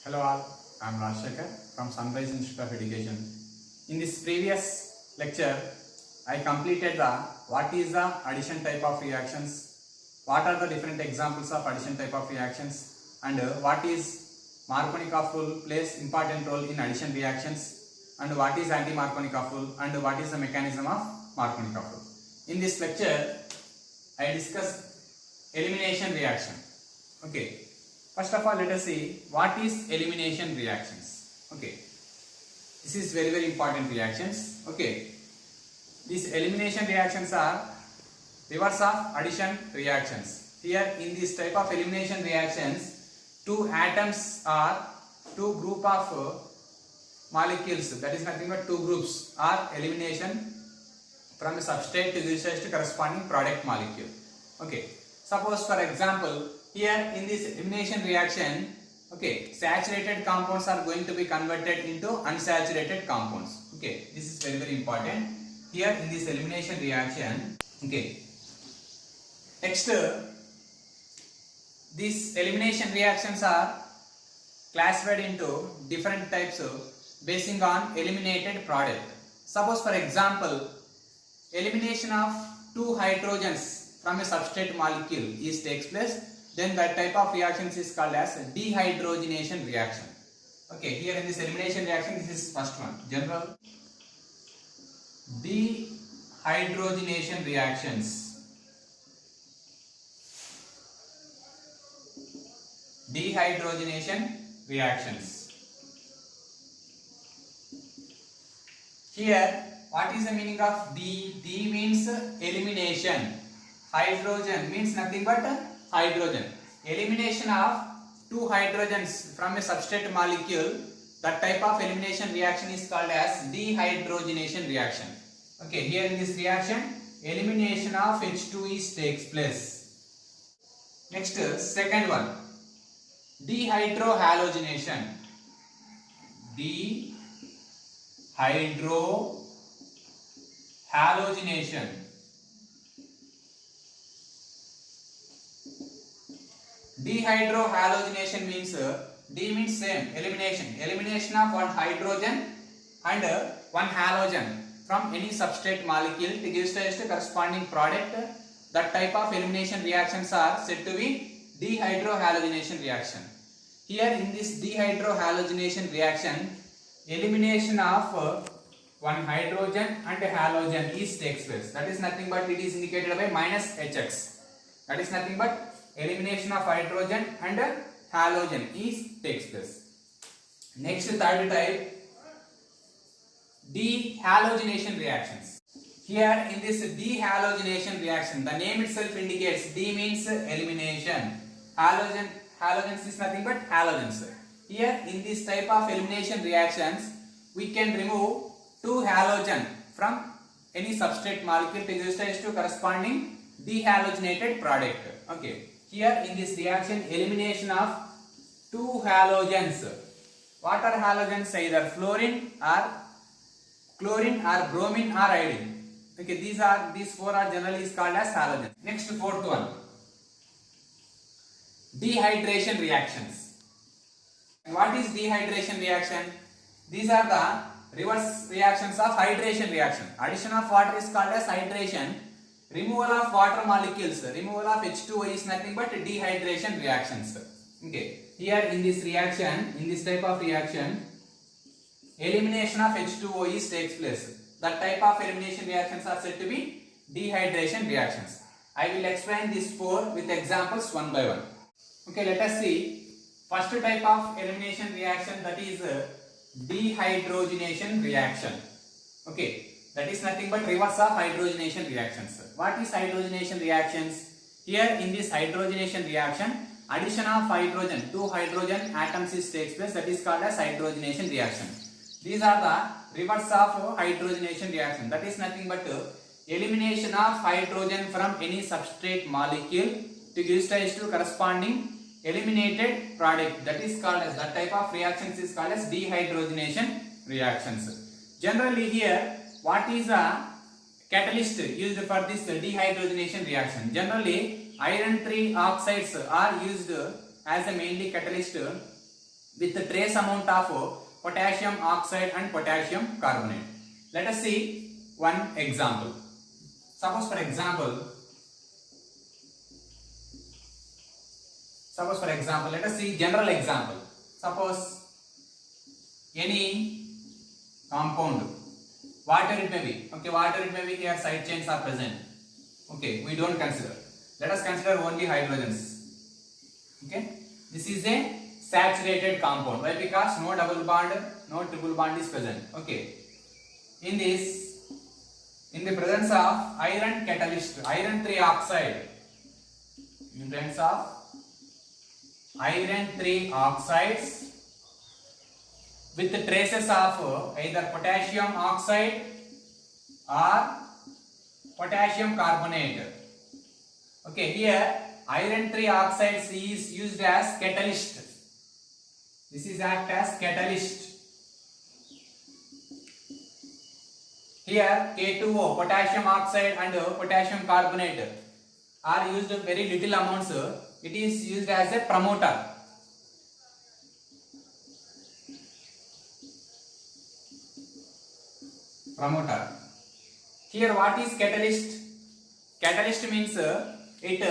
Hello all, I am Rajshekar from Sunrise Institute of Education. In this previous lecture, I completed the what is the addition type of reactions, what are the different examples of addition type of reactions, and what is Markovnikov plays important role in addition reactions, and what is anti-Markovnikov and what is the mechanism of Markovnikov. In this lecture, I discuss elimination reaction. Okay. First of all, let us see what is elimination reactions. Okay, this is very important reactions. Okay, these elimination reactions are reverse of addition reactions. Here in this type of elimination reactions, two atoms or two group of molecules, that is nothing but two groups, are elimination from a substrate to this corresponding product molecule. Okay, suppose for example, here in this elimination reaction, okay, saturated compounds are going to be converted into unsaturated compounds. Okay, this is very important. Here in this elimination reaction, okay. Next, these elimination reactions are classified into different types basing on eliminated product. Suppose for example, elimination of two hydrogens from a substrate molecule takes place. Then that type of reactions is called as dehydrogenation reaction. Okay, here in this elimination reaction, this is first one, general dehydrogenation reactions. Dehydrogenation reactions. Here, what is the meaning of D? D means elimination. Hydrogen means nothing but hydrogen. Elimination of two hydrogens from a substrate molecule, that type of elimination reaction is called as dehydrogenation reaction. Okay, here in this reaction, elimination of H2 takes place. Next, second one, dehydrohalogenation. Dehydrohalogenation. Dehydrohalogenation means D means same, elimination of one hydrogen and one halogen from any substrate molecule to give rise to corresponding product. That type of elimination reactions are said to be dehydrohalogenation reaction. Here in this dehydrohalogenation reaction, elimination of one hydrogen and halogen takes place. That is nothing but it is indicated by minus HX. That is nothing but elimination of hydrogen and halogen takes place. Next, third type, dehalogenation reactions. Here in this dehalogenation reaction, the name itself indicates D means elimination. Halogens is nothing but halogens. Here in this type of elimination reactions, we can remove two halogen from any substrate molecule to give rise to corresponding dehalogenated product. Okay. Here in this reaction, elimination of two halogens. What are halogens? Either fluorine or chlorine or bromine or iodine. Okay, these four are generally called as halogens. Next, fourth one, dehydration reactions. And what is dehydration reaction? These are the reverse reactions of hydration reaction. Addition of water is called as hydration. Removal of water molecules, removal of H2O is nothing but dehydration reactions. Okay, here in this reaction, in this type of reaction, elimination of H2O takes place. That type of elimination reactions are said to be dehydration reactions. I will explain these four with examples one by one. Okay, let us see first type of elimination reaction, that is dehydrogenation reaction. Okay. That is nothing but reverse of hydrogenation reactions. What is hydrogenation reactions? Here in this hydrogenation reaction, addition of hydrogen, two hydrogen atoms takes place. That is called as hydrogenation reaction. These are the reverse of hydrogenation reaction. That is nothing but elimination of hydrogen from any substrate molecule to give rise to corresponding eliminated product. That is called as, that type of reactions is called as dehydrogenation reactions. Generally here, what is a catalyst used for this dehydrogenation reaction? Generally, iron 3 oxides are used as a mainly catalyst with the trace amount of potassium oxide and potassium carbonate. Let us see one example. Suppose for example, let us see general example. Suppose any compound, water it may be, okay, water it may be, here side chains are present, okay, we don't consider. Let us consider only hydrogens, okay. This is a saturated compound. Why? Because no double bond, no triple bond is present, okay. In the presence of iron catalyst, iron 3 oxide, in presence of iron 3 oxides with the traces of either potassium oxide or potassium carbonate. Okay, here iron 3 oxides is used as catalyst. This is act as catalyst. Here K2O, potassium oxide and potassium carbonate are used very little amounts. It is used as a promoter. Here what is catalyst? Catalyst means it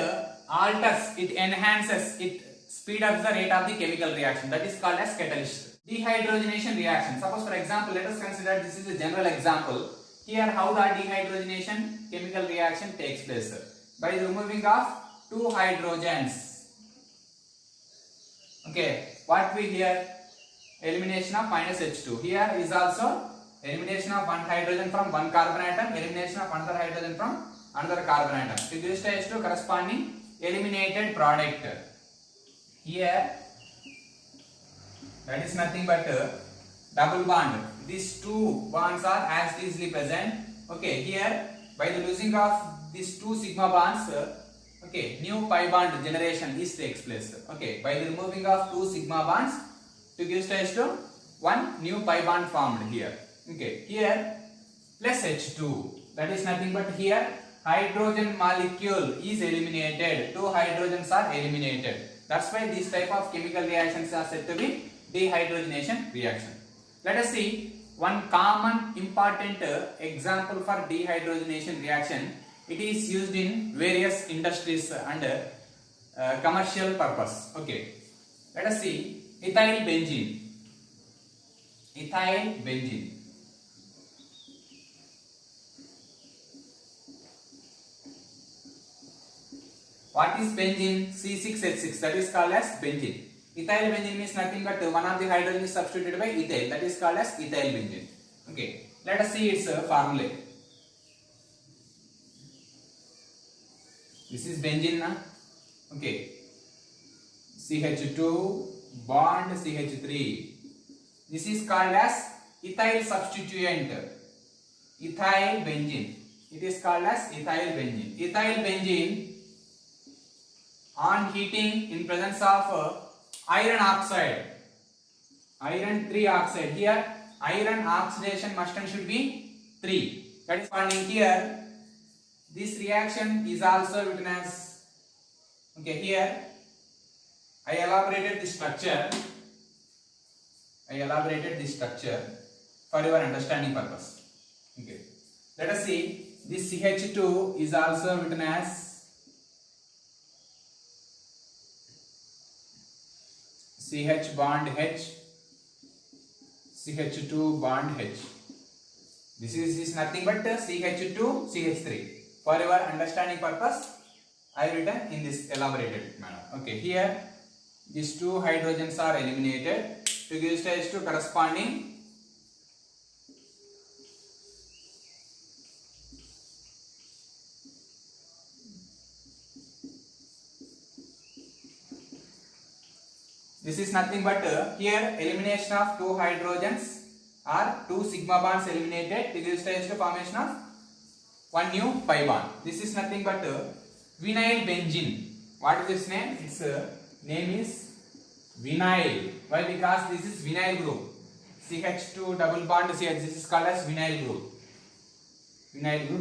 alters, it enhances, it speed up the rate of the chemical reaction. That is called as catalyst. Dehydrogenation reaction. Suppose for example, let us consider this is a general example. Here how the dehydrogenation chemical reaction takes place. By the removing of 2 hydrogens. Okay, what we here? Elimination of minus H2. Here is also elimination of one hydrogen from one carbon atom, elimination of another hydrogen from another carbon atom. So this is to corresponding eliminated product. Here that is nothing but double bond. These 2 bonds are as easily present. Okay, here by the losing of these 2 sigma bonds, okay, new pi bond generation is takes place. Okay, by the removing of 2 sigma bonds to give rise to one new pi bond formed here. Okay, here plus H2, that is nothing but here hydrogen molecule is eliminated, 2 hydrogens are eliminated. That's why this type of chemical reactions are said to be dehydrogenation reaction. Let us see one common important example for dehydrogenation reaction. It is used in various industries and commercial purpose. Okay, let us see ethyl benzene. Ethyl benzene. What is benzene? C6H6, that is called as benzene. Ethyl benzene means nothing but one of the hydrogen is substituted by ethyl, that is called as ethyl benzene. Okay, let us see its formula. This is benzene na? Okay, CH2 bond CH3. This is called as ethyl substituent. Ethyl benzene. It is called as ethyl benzene. Ethyl benzene on heating in presence of iron oxide, iron 3 oxide. Here iron oxidation must and should be 3. That is finding here. This reaction is also written as, okay, here I elaborated the structure. For your understanding purpose. Okay, let us see. This CH2 is also written as CH bond H, CH2 bond H. This is nothing but CH2 CH3. For your understanding purpose, I have written in this elaborated manner. Okay, here these 2 hydrogens are eliminated to give rise to corresponding this is nothing but here elimination of 2 hydrogens or 2 sigma bonds eliminated to give rise to formation of one new pi bond. This is nothing but vinyl benzene. What is its name? Its name is vinyl. Why? Because this is vinyl group. CH2 double bond CH. This is called as vinyl group.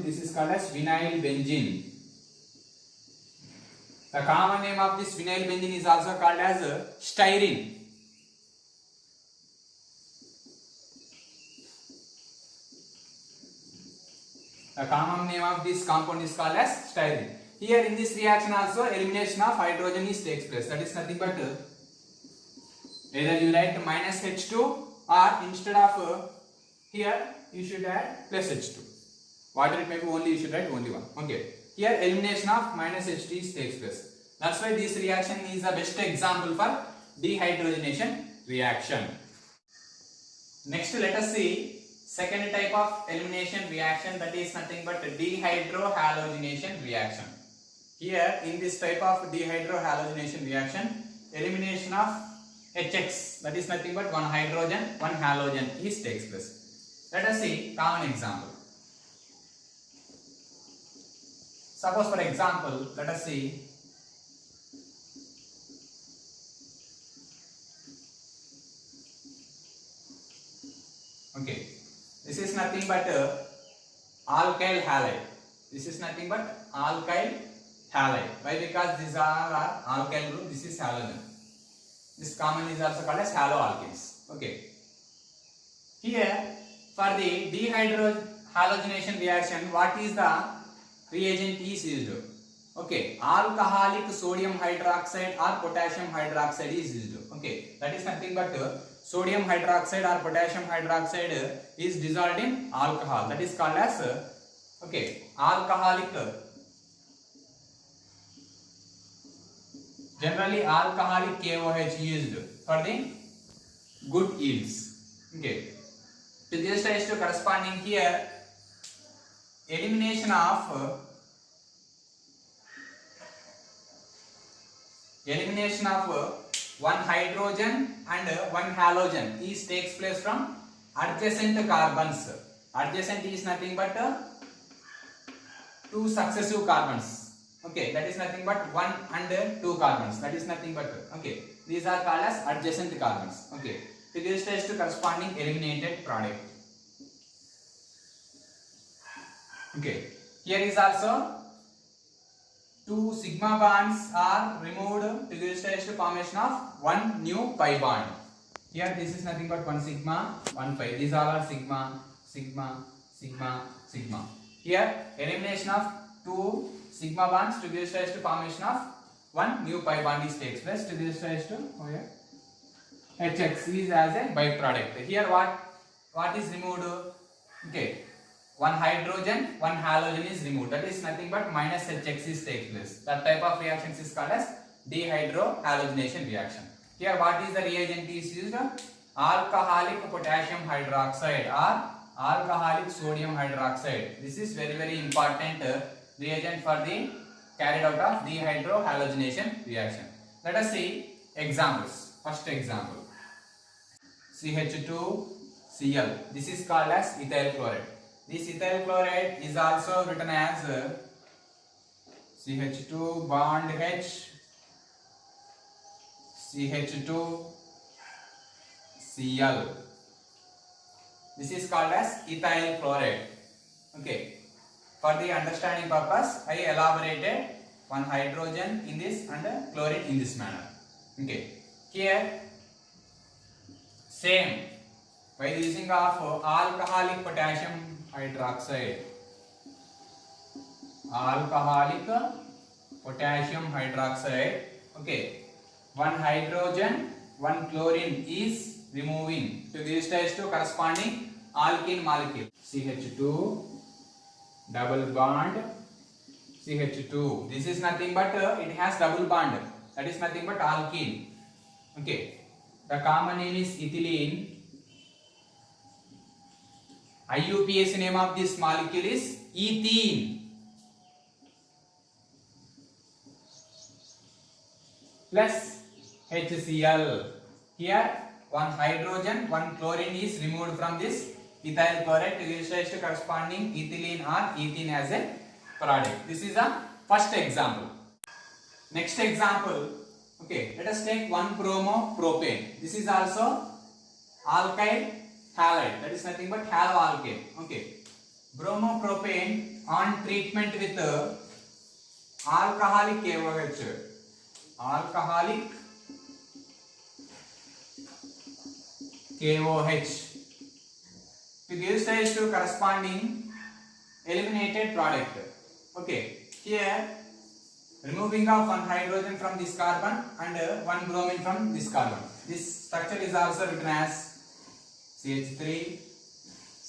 This is called as vinyl benzene. The common name of this vinyl benzene is also called as styrene. The common name of this compound is called as styrene. Here in this reaction also elimination of hydrogen is takes place. That is nothing but either you write minus H2 or instead of here you should add plus H2. Water it may be only, you should write only one. Okay. Here elimination of minus H2 takes place. That's why this reaction is the best example for dehydrogenation reaction. Next let us see second type of elimination reaction, that is nothing but dehydrohalogenation reaction. Here in this type of dehydrohalogenation reaction, elimination of HX, that is nothing but one hydrogen, one halogen is takes place. Let us see common example. Suppose for example, let us see okay, this is nothing but alkyl halide. This is nothing but alkyl halide. Why? Because these are alkyl group, this is halogen. This common is also called as haloalkenes. Okay. Here for the dehydrohalogenation reaction, what is the reagent is used? Okay, alcoholic sodium hydroxide or potassium hydroxide is used. Okay, that is nothing but sodium hydroxide or potassium hydroxide is dissolved in alcohol. That is called as okay, alcoholic. Generally alcoholic KOH used for the good yields. Okay. To this is to corresponding here elimination of one hydrogen and one halogen is takes place from adjacent carbons. Adjacent is nothing but two successive carbons. Okay, that is nothing but 1 and 2 carbons. That is nothing but okay. These are called as adjacent carbons. Okay. To this is to corresponding eliminated product. Okay. Here is also two sigma bonds are removed to give rise to formation of one new pi bond. Here this is nothing but one sigma, one pi. These all are sigma, sigma, sigma, sigma. Here elimination of two sigma bonds to give rise to formation of one new pi bond is takes place. To give rise to HX is as a byproduct. Here what is removed? Okay. One hydrogen, one halogen is removed. That is nothing but minus HX is takes place. That type of reactions is called as dehydrohalogenation reaction. Here what is the reagent is used? Alcoholic potassium hydroxide or alcoholic sodium hydroxide. This is very important reagent for the carried out of dehydrohalogenation reaction. Let us see examples. First example, CH2Cl. This is called as ethyl chloride. This ethyl chloride is also written as CH2 bond H, CH2Cl. This is called as ethyl chloride. Okay. For the understanding purpose, I elaborated one hydrogen in this and chlorine in this manner. Okay. Here, same by the using of alcoholic potassium hydroxide. Alcoholic potassium hydroxide. Okay. One hydrogen, one chlorine is removing to give rise to corresponding alkene molecule. CH2 double bond CH2. This is nothing but it has double bond. That is nothing but alkene. Okay. The common name is ethylene. IUPAC name of this molecule is ethene. Plus HCl. Here one hydrogen, one chlorine is removed from this ethyl chloride to give rise to corresponding ethylene or ethene as a product. This is a first example. Next example. Okay, let us take one bromopropane. This is also alkyl halide. That is nothing but haloalkane. Okay. Bromopropane on treatment with alcoholic KOH. Alcoholic KOH. To give rise to corresponding eliminated product. Okay, here removing of one hydrogen from this carbon and one bromine from this carbon. This structure is also written as CH3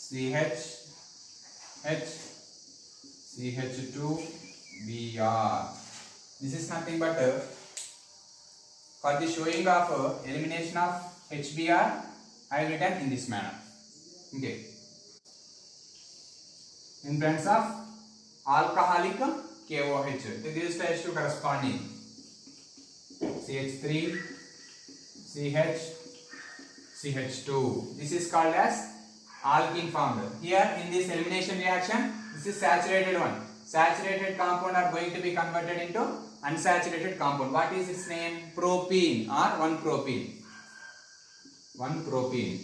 CH H CH2 Br. This is nothing but for the showing of elimination of HBr, I will written in this manner. Okay. In presence of alcoholic KOH, to give rise to corresponding CH3 CH CH2. This is called as alkene formed. Here in this elimination reaction, this is saturated one. Saturated compound are going to be converted into unsaturated compound. What is its name? Propene or 1-propene. 1-propene.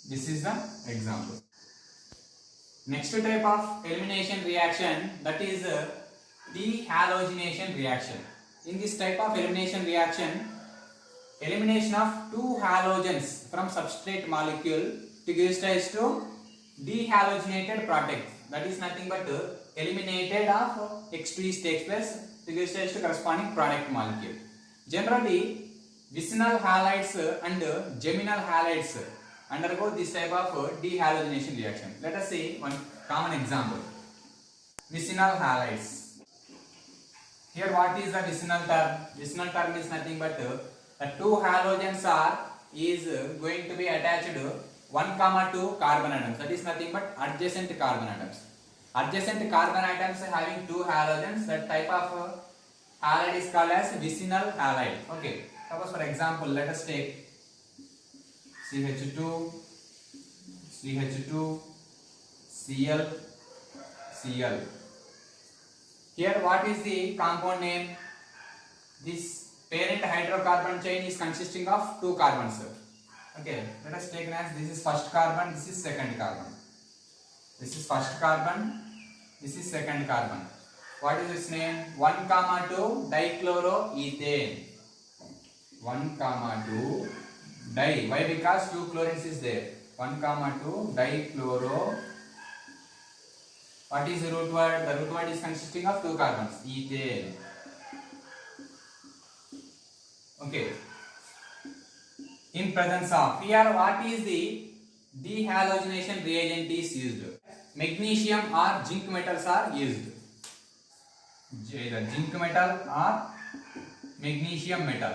This is the example. Next type of elimination reaction, that is dehalogenation reaction. In this type of elimination reaction, elimination of two halogens from substrate molecule to give rise to dehalogenated product. That is nothing but eliminated of X2 takes place to give rise to corresponding product molecule. Generally, vicinal halides and geminal halides undergo this type of dehalogenation reaction. Let us see one common example. Vicinal halides. Here what is the vicinal term? Vicinal term is nothing but the two halogens is going to be attached 1,2 carbon atoms. That is nothing but adjacent carbon atoms. Adjacent carbon atoms having two halogens. That type of halide is called as vicinal halide. Okay. Suppose for example, let us take CH2, CH2, Cl, Cl. Here what is the compound name? This parent hydrocarbon chain is consisting of two carbons. Okay, let us take as this is first carbon, this is second carbon. This is first carbon, this is second carbon. What is its name? 1,2 dichloroethane. 1,2 di. Why? Because two chlorines is there. 1,2 dichloro. What is the root word? The root word is consisting of two carbons. Ethane. Okay. In presence of, here what is the dehalogenation reagent is used? Magnesium or zinc metals are used. Either zinc metal or magnesium metal.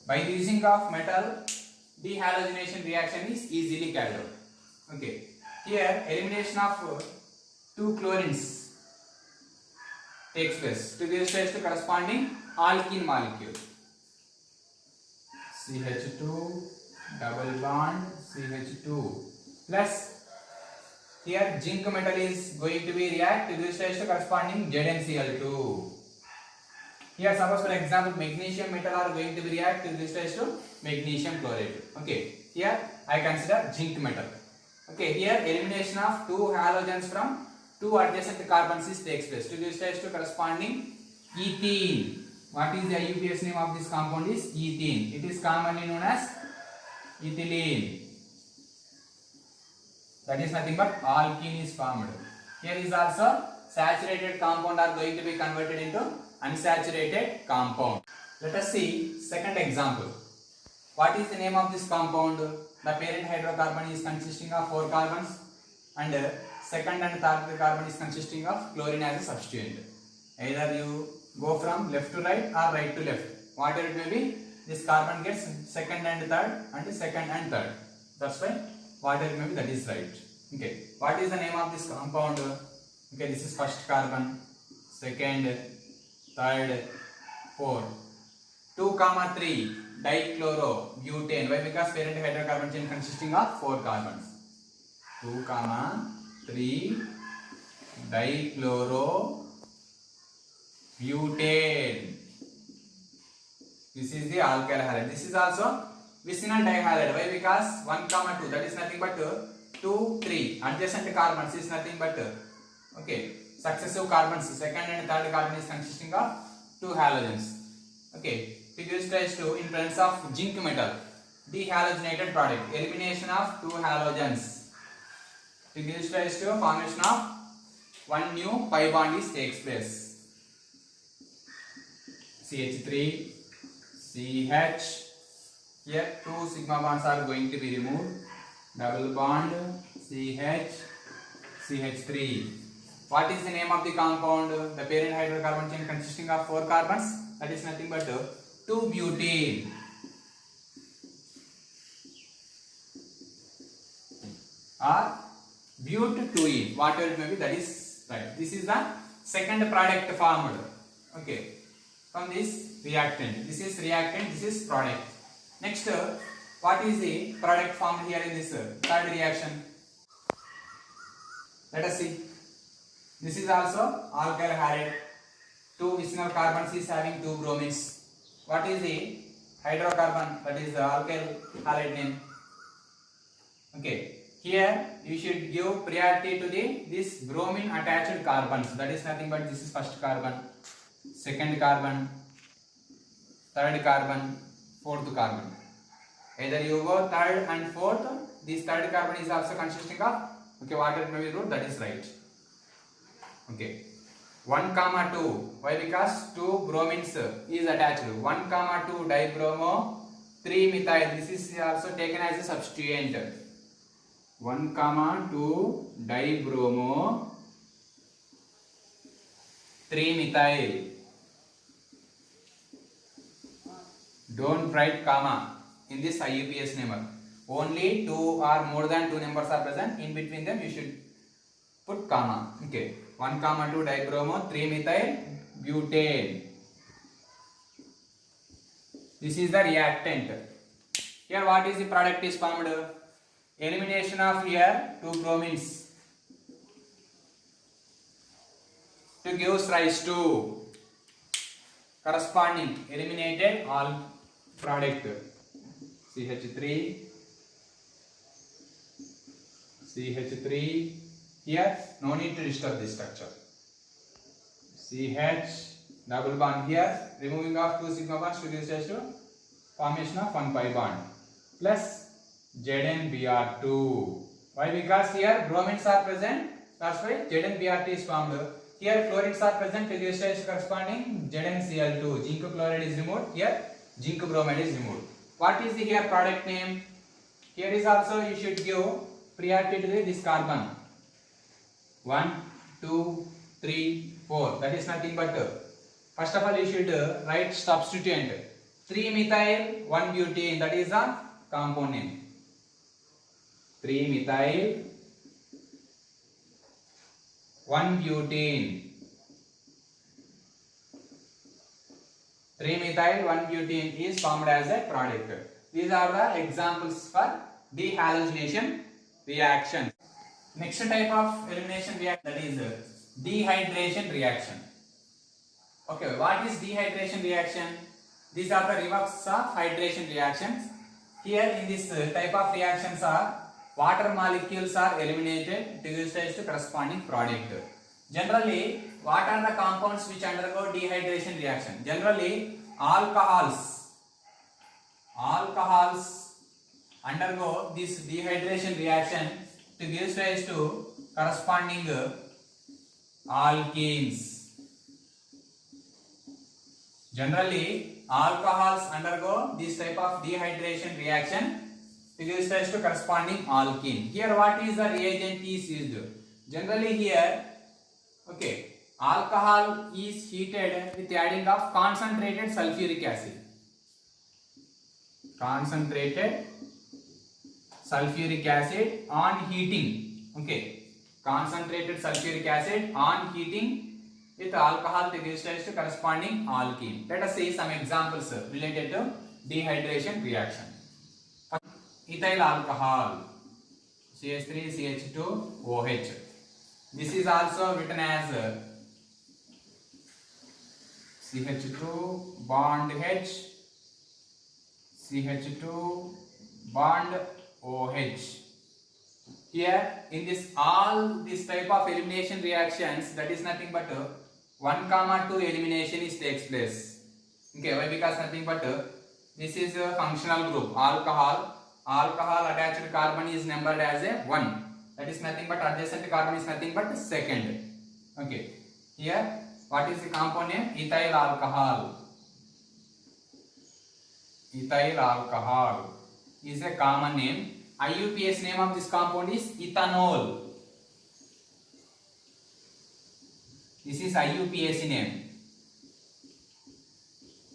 By the using of metal, dehalogenation reaction is easily carried out. Okay. Here elimination of two chlorines takes place to give rise to corresponding alkene molecule. CH2 double bond CH2 plus here zinc metal is going to be react to give rise to corresponding ZnCl2. Here suppose for example magnesium metal are going to be react to give rise to magnesium chloride. Okay, here I consider zinc metal. Okay, here elimination of two halogens from two adjacent carbons is takes place to give rise to corresponding ethene. What is the IUPAC name of this compound is ethene. It is commonly known as ethylene. That is nothing but alkene is formed. Here is also saturated compound are going to be converted into unsaturated compound. Let us see second example. What is the name of this compound? The parent hydrocarbon is consisting of 4 carbons and second and third carbon is consisting of chlorine as a substituent. Either you go from left to right or right to left. Whatever it may be, this carbon gets second and third and second and third. That's why whatever it may be, that is right. Okay. What is the name of this compound? Okay, this is first carbon, second, third, fourth. 2,3 dichlorobutane. Why? Because parent hydrocarbon chain consisting of 4 carbons. 2,3 dichlorobutane. This is the alkyl halide. This is also vicinal dihalide. Why? Because 1,2, that is nothing but 2, 3 adjacent carbons is nothing but okay, successive carbons. Second and third carbon is consisting of 2 halogens. Okay, to give rise to in presence of zinc metal, dehalogenated product, elimination of 2 halogens to give rise to formation of one new pi bond is takes place. CH3, CH. Here two sigma bonds are going to be removed. Double bond CH, CH3. What is the name of the compound? The parent hydrocarbon chain consisting of 4 carbons. That is nothing but 2-butene. Or but-2-ene. Whatever it may be, that is right. This is the second product formed. Okay. From this reactant. This is reactant. This is product. Next, what is the product formed here in this third reaction? Let us see. This is also alkyl halide. 2 vicinal carbons is having 2 bromines. What is the hydrocarbon? That is the alkyl halide name. Okay. Here you should give priority to this bromine attached carbons. That is nothing but this is first carbon, second carbon, third carbon, fourth carbon. Either you go third and fourth. This third carbon is also consisting of water may be root. That is right. Okay. 1, 2. Why? Because 2 bromines is attached. 1, 2 dibromo 3 methyl. This is also taken as a substituent. 1, 2 dibromo 3 methyl. Don't write comma in this IUPAC number. Only 2 or more than 2 numbers are present. In between them you should put comma. Okay. 1, 2 dibromo 3 methyl butane. This is the reactant. Here what is the product is formed? Elimination of here 2 bromines to give rise to corresponding eliminated all product. CH3, CH3. Here no need to disturb this structure. CH double bond here, removing of 2 sigma bonds to give rise to formation of 1 pi bond plus ZnBr2. Why? Because here bromines are present. That's why ZnBr2 is formed. Here fluorides are present to give rise to corresponding ZnCl2. Zinc chloride is removed. Here zinc bromide is removed. What is the here product name? Here is also you should give priority to this carbon. 1, 2, 3, 4. That is nothing but first of all you should write substituent. 3 methyl 1 butane. That is the compound name. 3 methyl 1 butane. 3 methyl 1 butane is formed as a product. These are the examples for dehalogenation reaction. Next type of elimination reaction, that is dehydration reaction. Okay, what is dehydration reaction? These are the reverse of hydration reactions. Here in this type of reactions are water molecules are eliminated to give rise to corresponding product. Generally, what are the compounds which undergo dehydration reaction? Generally, alcohols undergo this dehydration reaction to give rise to corresponding alkenes. Generally, alcohols undergo this type of dehydration reaction to give rise to corresponding alkene. Here, what is the reagent is used? Generally, here, okay, alcohol is heated with adding of concentrated sulfuric acid. Concentrated sulfuric acid on heating. Okay, concentrated sulfuric acid on heating with alcohol to give rise to corresponding alkene. Let us see some examples related to dehydration reaction. Ethyl alcohol, CH3 CH2 OH. This is also written as CH2 bond H, CH2 bond OH. Here in this all this type of elimination reactions, that is nothing but 1, 2 elimination is takes place. Okay, why? Because nothing but this is a functional group alcohol. Alcohol attached carbon is numbered as a 1. that is nothing but adjacent carbon is nothing but second. Okay, here what is the compound name? Ethyl alcohol. Ethyl alcohol is a common name. IUPAC name of this compound is ethanol. This is IUPAC name.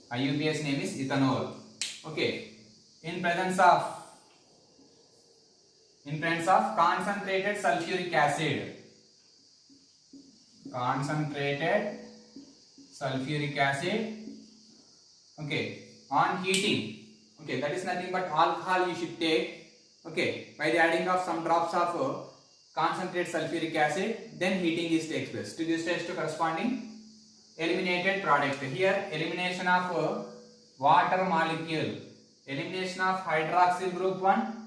IUPAC name is ethanol. Okay, in presence of concentrated sulfuric acid. Concentrated sulfuric acid. Okay, on heating. Okay, that is nothing but alcohol you should take. Okay, by the adding of some drops of concentrated sulfuric acid, then heating is takes place. To this test to corresponding eliminated product. Here elimination of water molecule, elimination of hydroxyl group 1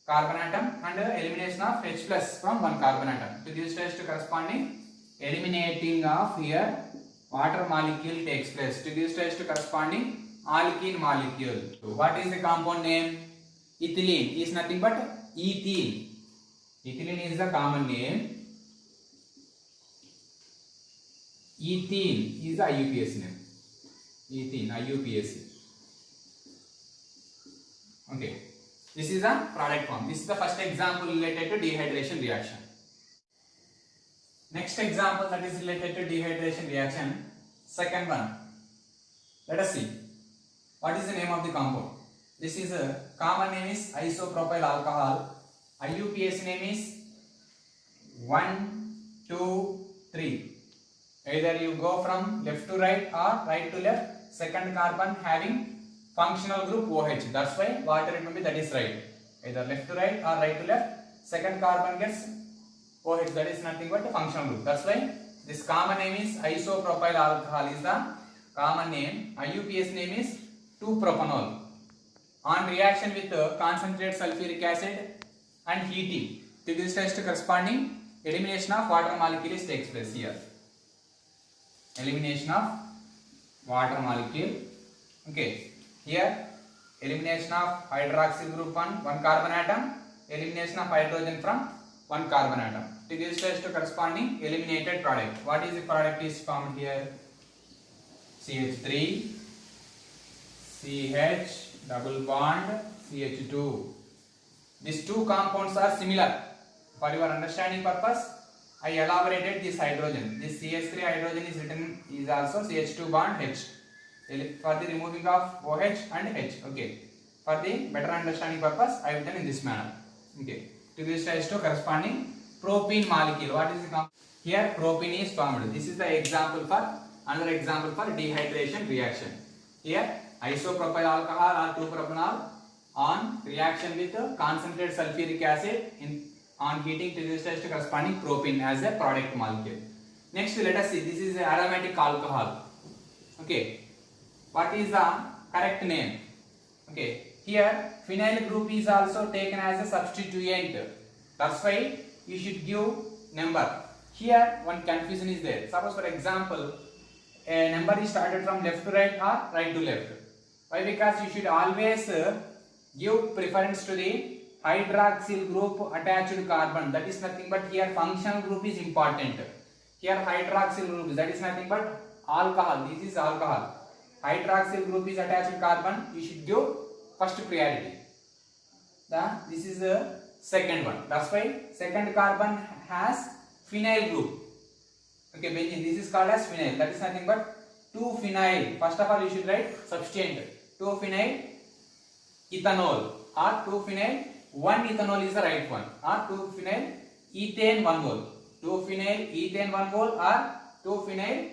carbon atom and elimination of H plus from 1 carbon atom. To this test to corresponding eliminating of here water molecule takes place. To this test to corresponding alkene molecule. So what is the compound name? Ethylene is nothing but ethene. Ethylene is the common name. Ethene is the IUPAC name. Ethene, IUPAC. Okay. This is a product form. This is the first example related to dehydration reaction. Next example that is related to dehydration reaction. Second one. Let us see. What is the name of the compound? This is a common name is isopropyl alcohol. IUPAC name is 1, 2, 3. Either you go from left to right or right to left. Second carbon having functional group OH. That's why water it may be, that is right. Either left to right or right to left. Second carbon gets OH. That is nothing but a functional group. That's why this common name is isopropyl alcohol is the common name. IUPAC name is 2-propanol. On reaction with concentrated sulfuric acid and heating, to this test corresponding elimination of water molecules takes place here. Elimination of water molecule. Okay, here elimination of hydroxyl group 1 carbon atom, elimination of hydrogen from 1 carbon atom. To this test corresponding eliminated product. What is the product is formed here? CH3, CH double bond, CH2. These two compounds are similar. For your understanding purpose, I elaborated this hydrogen. This CH3 hydrogen is written is also CH2 bond H. For the removing of OH and H. Okay. For the better understanding purpose, I have done in this manner. Okay. To this test to corresponding propene molecule. What is the compound? Here propene is formed. This is the example for another example for dehydration reaction. Here isopropyl alcohol or 2-propanol on reaction with concentrated sulfuric acid on heating, to this test corresponding propene as a product molecule. Next let us see, this is aromatic alcohol. Okay, what is the correct name? Okay, here phenyl group is also taken as a substituent. That's why you should give number. Here one confusion is there. Suppose for example a number is started from left to right or right to left. Why? Because you should always give preference to the hydroxyl group attached carbon. That is nothing but here functional group is important. Here hydroxyl group, that is nothing but alcohol. This is alcohol. Hydroxyl group is attached carbon. You should give first priority. This is the second one. That's why second carbon has phenyl group. Okay, benzene. This is called as phenyl. That is nothing but 2-phenyl. First of all, you should write substituent. 2-phenyl ethanol or 2-phenyl 1-ethanol is the right one, or 2-phenyl ethane 1-mole. 2-phenyl ethane 1-mole or 2-phenyl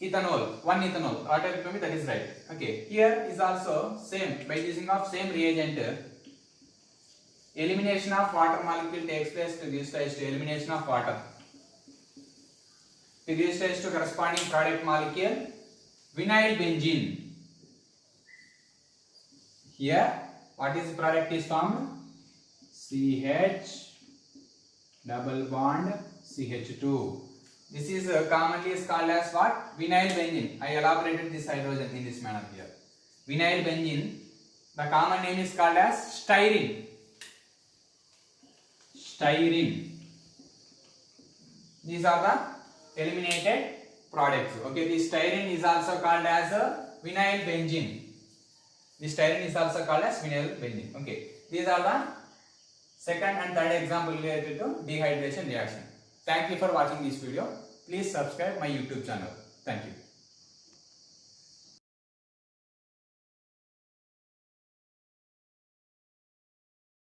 ethanol 1-ethanol. Whatever it may be, that is right. Okay, here is also same by using of same reagent. Elimination of water molecule takes place to give rise to elimination of water. To give rise to corresponding product molecule vinyl benzene. Here what is the product is formed? CH double bond CH2. This is commonly is called as what? Vinyl benzene. I elaborated this hydrogen in this manner here. Vinyl benzene. The common name is called as styrene. styrene. These are the eliminated products. Okay, the styrene is also called as a vinyl benzene. The styrene is also called as vinyl benzene. Okay, these are the second and third example related to dehydration reaction. Thank you for watching this video. Please subscribe my YouTube channel. Thank you.